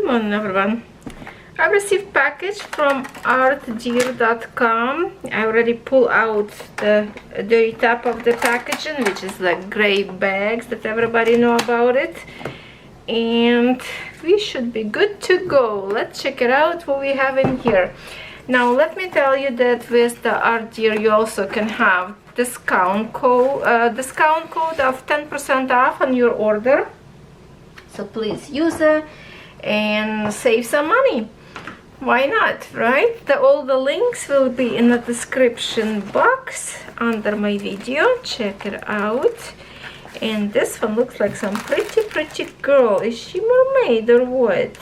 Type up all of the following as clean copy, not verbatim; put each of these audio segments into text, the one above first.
morning, everyone. I received package from ArtDear.com. I already pulled out the dirty top of the packaging, which is like gray bags that everybody know about it. And we should be good to go. Let's check it out what we have in here. Now let me tell you that with the ArtDear you also can have discount code of 10% off on your order. So please use it and save some money. Why not, right? All the links will be in the description box under my video. Check it out. And this one looks like some pretty girl. Is she mermaid or what?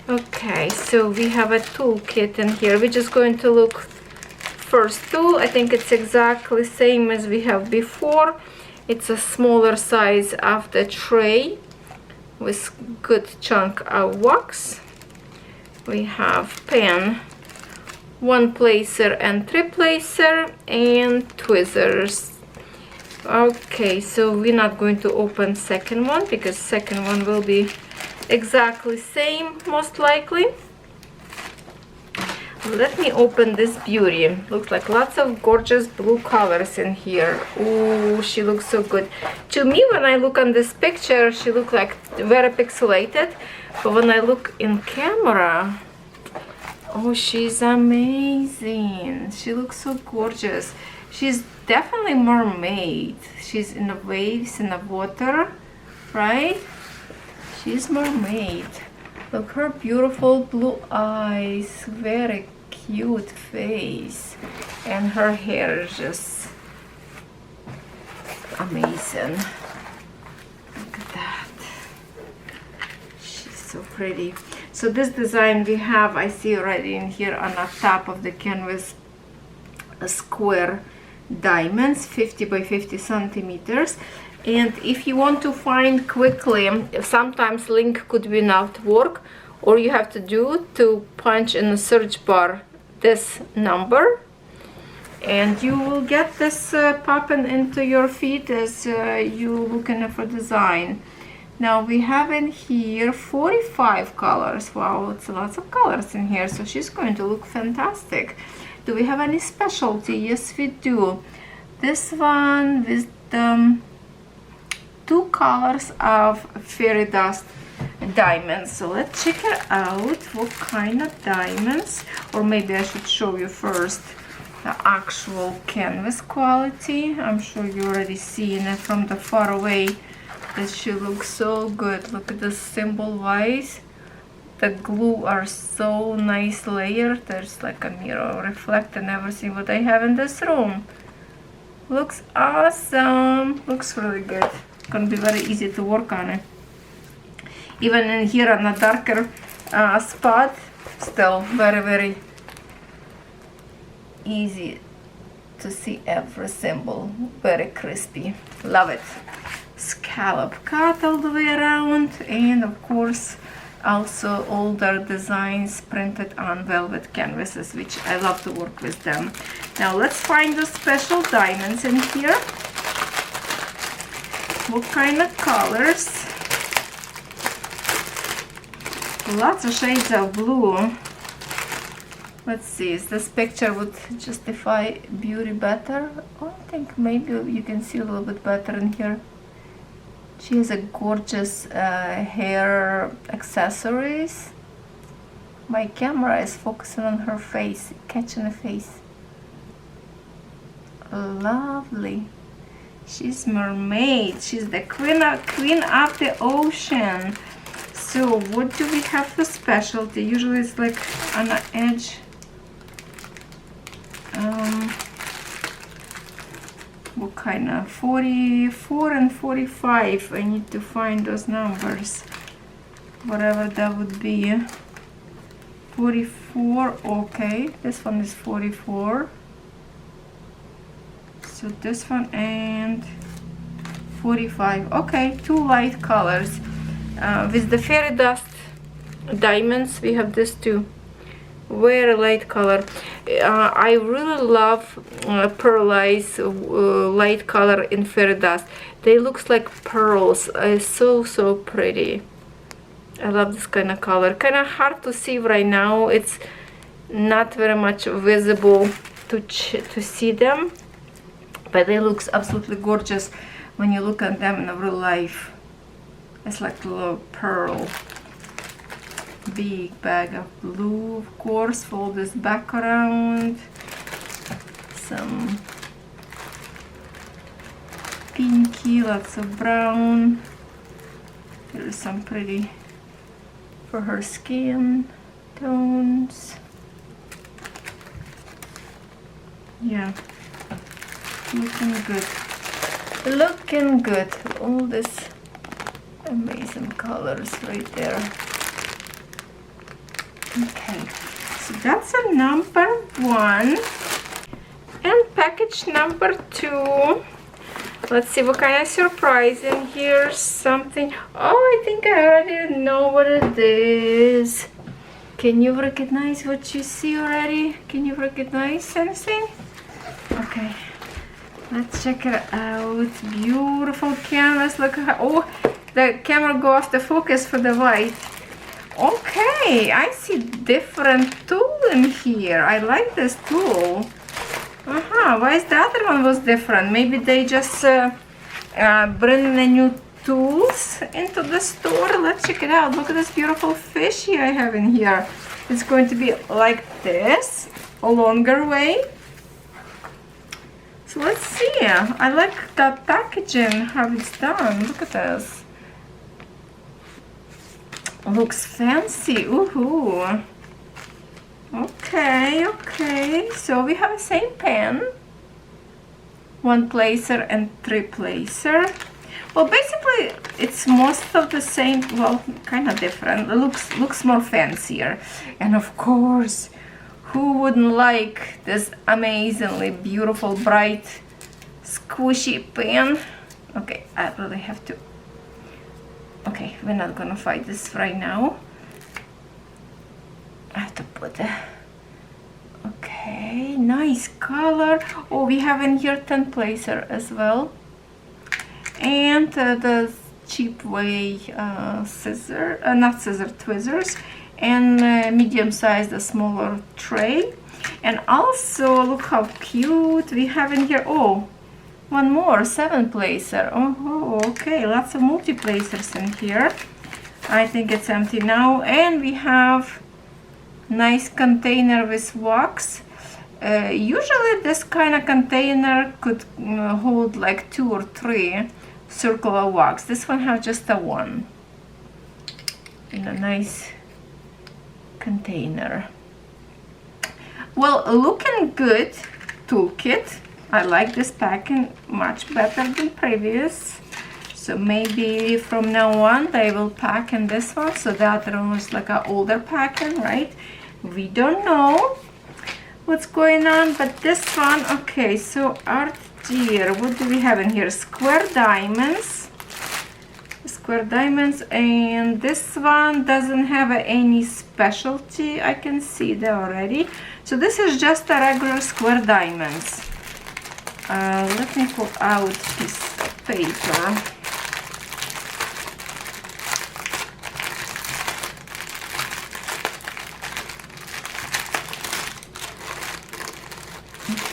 Okay, so we have a toolkit in here. We're just going to look first tool. I think it's exactly same as we have before. It's a smaller size of the tray with good chunk of wax. We have pen, one placer and three placer, and tweezers. Okay, so we're not going to open second one because second one will be exactly same most likely. Let me open this beauty. Looks like lots of gorgeous blue colors in here. Ooh, she looks so good. To me, when I look on this picture, she looks like very pixelated. But when I look in camera, oh, she's amazing. She looks so gorgeous. She's definitely mermaid. She's in the waves, in the water, right? She's mermaid. Look, her beautiful blue eyes, very cute face, and her hair is just amazing. Look at that. She's so pretty. So this design we have, I see already in here on the top of the canvas, a square diamonds, 50 by 50 centimeters. And if you want to find quickly, sometimes link could be not work, or you have to do to punch in the search bar this number, and you will get this popping into your feed as you looking for design. Now we have in here 45 colors. Wow, it's lots of colors in here, so she's going to look fantastic. Do we have any specialty? Yes, we do. This one with the two colors of fairy dust diamonds. So let's check it out. What kind of diamonds? Or maybe I should show you first the actual canvas quality. I'm sure you already seen it from the far away that she looks so good. Look at the symbol wise. The glue are so nice layered. There's like a mirror reflecting everything what I have in this room. Looks awesome. Looks really good. Gonna be very easy to work on it. Even in here on a darker spot, still very easy to see every symbol. Very crispy. Love it. Scallop cut all the way around, and of course also older designs printed on velvet canvases, which I love to work with them. Now let's find the special diamonds in here. What kind of colors? Lots of shades of blue. Let's see, is this picture would justify beauty better? Oh, I think maybe you can see a little bit better in here. She has a gorgeous hair accessories. My camera is focusing on her face, catching the face. Lovely. She's mermaid. She's the queen of the ocean. So what do we have for specialty? Usually it's like on the edge. What kind of 44 and 45? I need to find those numbers. Whatever that would be. 44. Okay, this one is 44. So this one and 45. Okay, two light colors. With the fairy dust diamonds, we have this too. Very light color. I really love pearlized light color in fairy dust. They looks like pearls. So pretty. I love this kind of color. Kind of hard to see right now. It's not very much visible to see them, but they look absolutely gorgeous when you look at them in real life. It's like a little pearl. Big bag of blue, of course, for this background. Some pinky, lots of brown. There's some pretty for her skin tones. Yeah, looking good. Looking good. All these amazing colors right there. Okay, so that's a number 1. And package number 2. Let's see what kind of surprise in here. Something. Oh, I think I already know what it is. Can you recognize what you see already? Can you recognize anything? Okay, let's check it out. Beautiful canvas. Look how, oh, the camera go off the focus for the white. Okay, I see different tool in here. I like this tool. Why is the other one was different? Maybe they just bring the new tools into the store. Let's check it out. Look at this beautiful fishy I have in here. It's going to be like this, a longer way. So let's see. I like the packaging, how it's done. Look at this. Looks fancy. Ooh. Okay. So we have the same pen. 1 placer and 3 placer. Well, basically it's most of the same. Well, kind of different. It looks more fancier. And of course, who wouldn't like this amazingly beautiful, bright, squishy pen? Okay, I really have to. Okay, we're not gonna fight this right now. I have to put the. Okay, nice color. Oh, we have in here 10 placer as well, and the cheap way scissor, not scissor, tweezers, and medium size, the smaller tray. And also look how cute we have in here. Oh, one more, 7 placer. Oh, okay, lots of multi placers in here. I think it's empty now. And we have nice container with wax. Usually this kind of container could hold like 2 or 3 circular wax. This one has just a 1 in a nice container. Well, looking good toolkit. I like this packing much better than previous. So maybe from now on they will pack in this one. So the other one was like an older packing, right? We don't know what's going on, but this one, okay, so ArtDear, what do we have in here? Square diamonds, and this one doesn't have any specialty. I can see that already. So this is just a regular square diamonds. Let me pull out this paper.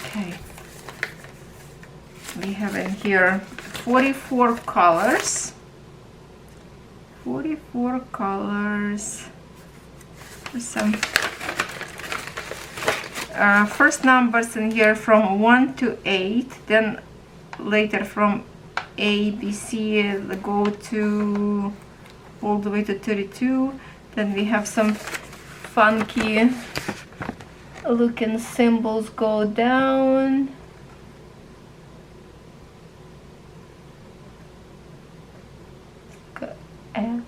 Okay, we have in here 44 colors. 44 colors. There's some first numbers in here from 1 to 8, then later from A, B, C, go to all the way to 32. Then we have some funky looking symbols go down. At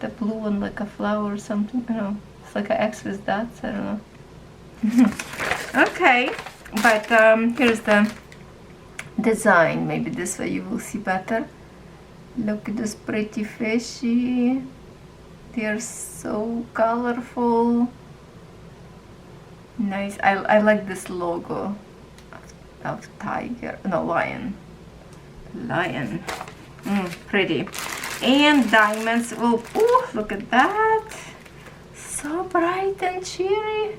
the blue one like a flower or something. I don't know. It's like an X with dots. I don't know. Okay, but here's the design. Maybe this way you will see better. Look at this pretty fishy. They're so colorful. Nice. I like this logo of tiger. No, lion. Pretty. and diamonds. Oh, ooh, look at that, so bright and cheery.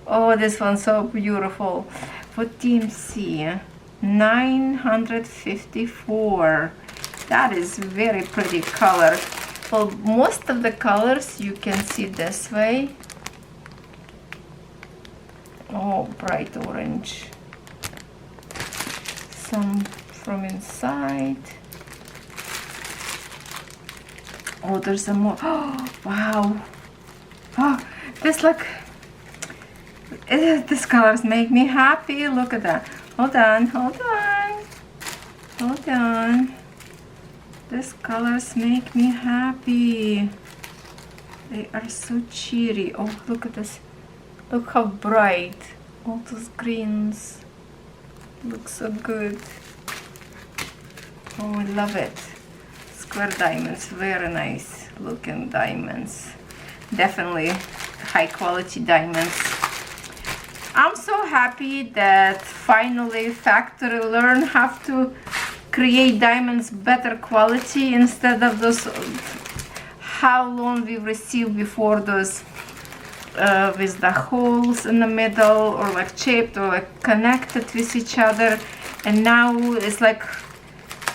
Oh, this one's so beautiful. For DMC, 954. That is very pretty color. Well, most of the colors you can see this way. Oh, bright orange. Some from inside. Oh, there's some more. Oh, wow. Oh, this look. These colors make me happy. Look at that. Hold on, hold on, hold on. These colors make me happy. They are so cheery. Oh, look at this. Look how bright. All those greens. Look so good. Oh, I love it. Square diamonds. Very nice looking diamonds. Definitely high quality diamonds. I'm so happy that finally factory learn how to create diamonds better quality instead of those how long we received before those with the holes in the middle or like chipped or like connected with each other. And now it's like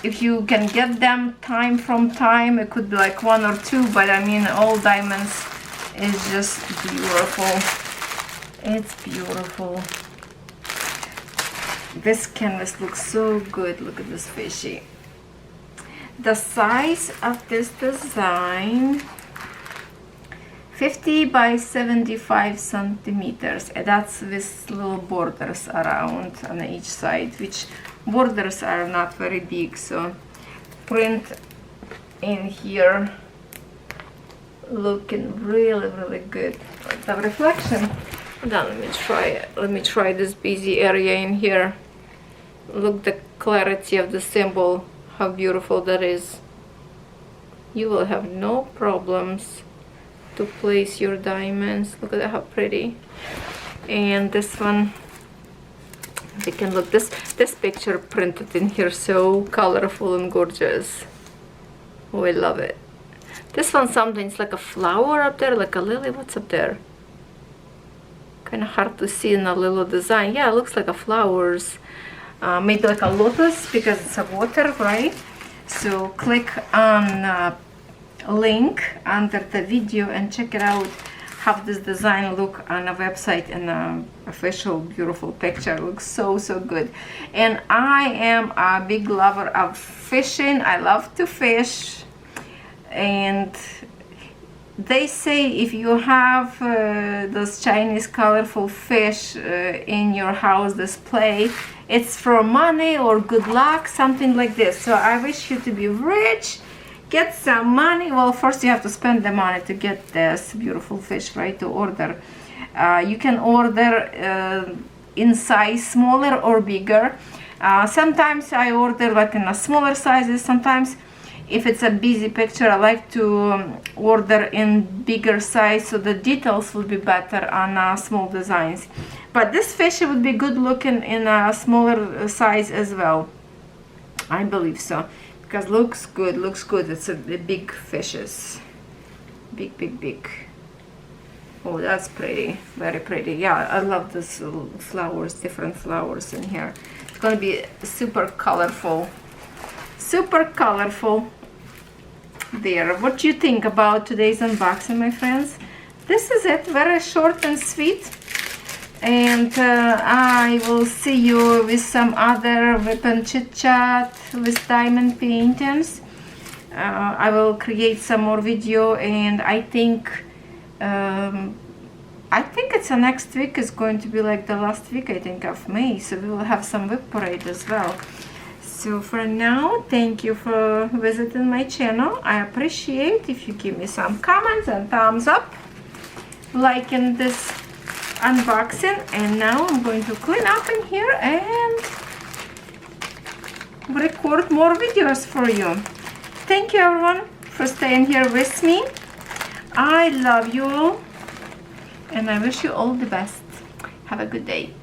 if you can get them time from time, it could be like one or two, but I mean all diamonds is just beautiful. It's beautiful. This canvas looks so good. Look at this fishy. The size of this design, 50 by 75 centimeters. And that's with little borders around on each side, which borders are not very big. So print in here looking really, really good. The reflection. Now let me try this busy area in here. Look the clarity of the symbol, how beautiful that is. You will have no problems to place your diamonds. Look at that, how pretty. And this one, you can look, this picture printed in here, so colorful and gorgeous. Oh, I love it. This one, something, it's like a flower up there, like a lily. What's up there? Kind of hard to see in a little design. Yeah, it looks like a flowers. Maybe like a lotus because it's a water, right? So click on link under the video and check it out. How this design look on a website and an official beautiful picture. It looks so good. And I am a big lover of fishing. I love to fish, and they say if you have those Chinese colorful fish in your house display, it's for money or good luck, something like this. So I wish you to be rich, get some money. Well, first you have to spend the money to get this beautiful fish, right, to order. You can order in size smaller or bigger. Sometimes I order like in a smaller sizes. Sometimes if it's a busy picture, I like to order in bigger size so the details will be better on small designs. But this fish would be good looking in a smaller size as well. I believe so, because looks good. It's a big fishes, big. Oh, that's pretty, very pretty. Yeah, I love this flowers, different flowers in here. It's gonna be super colorful. There, what do you think about today's unboxing, my friends? This is it, very short and sweet, and I will see you with some other whip and chit chat with diamond paintings. I will create some more video, and I think it's the next week is going to be like the last week, I think, of May, so we will have some whip parade as well. So for now, thank you for visiting my channel. I appreciate if you give me some comments and thumbs up, liking this unboxing. And now I'm going to clean up in here and record more videos for you. Thank you everyone for staying here with me. I love you all and I wish you all the best. Have a good day.